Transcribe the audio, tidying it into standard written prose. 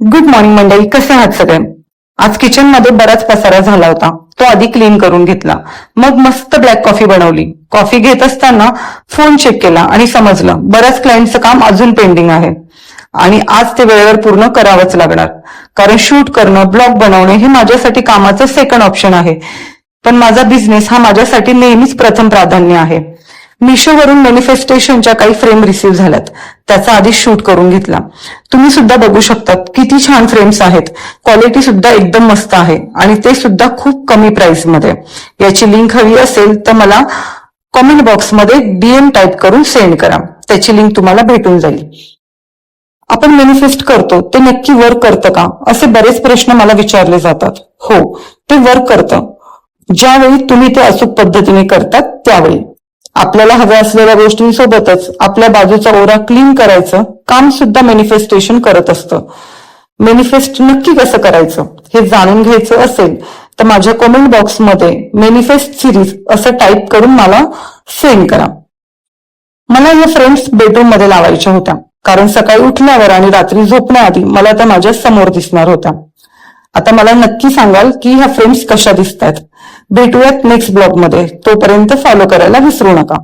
Good morning मंडळी, कसे आहात सगळे? आज किचन मध्ये बराच पसारा झाला होता, तो आधी क्लीन करून घेतला. मग मस्त ब्लॅक कॉफी बनवली. कॉफी घेत असताना फोन चेक केला आणि समजलं बऱ्याच क्लायंटचं काम अजून पेंडिंग आहे आणि आज ते वेळेवर पूर्ण करावंच लागणार. कारण शूट करणं, ब्लॉग बनवणे हे माझ्यासाठी कामाचं सेकंड ऑप्शन आहे, पण माझा बिझनेस हा माझ्यासाठी नेहमीच प्रथम प्राधान्य आहे. मिशोवरून मॅनिफेस्टेशनच्या काही फ्रेम रिसीव्ह झाल्यात, त्याचा आधी शूट करून घेतला. तुम्ही सुद्धा बघू शकता किती छान फ्रेम्स आहेत. क्वालिटी सुद्धा एकदम मस्त आहे आणि ते सुद्धा खूप कमी प्राइस मध्ये. याची लिंक हवी असेल तर मला कमेंट बॉक्समध्ये DM टाईप करून सेंड करा, त्याची लिंक तुम्हाला भेटून जाईल. आपण मॅनिफेस्ट करतो ते नक्की वर्क करतं का, असे बरेच प्रश्न मला विचारले जातात. हो, ते वर्क करतं ज्यावेळी तुम्ही ते अचूक पद्धतीने करतात त्यावेळी. आपल्याला हव्या असलेल्या गोष्टींसोबतच आपल्या बाजूचा ओरा क्लीन करायचं काम सुद्धा मॅनिफेस्टेशन करत असतं. मॅनिफेस्ट नक्की कसं करायचं हे जाणून घ्यायचं असेल तर माझ्या कमेंट बॉक्समध्ये मॅनिफेस्ट सिरीज असं टाईप करून मला सेंड करा. मला या फ्रेम्स बेडरूम मध्ये लावायच्या होत्या, कारण सकाळी उठल्यावर आणि रात्री झोपण्याआधी मला त्या माझ्या समोर दिसणार होत्या. आता मला नक्की सांगाल की ह्या फ्रेम्स कशा दिसतात. भेटूयात नेक्स्ट ब्लॉग मध्ये. तोपर्यंत फॉलो करायला विसरू नका.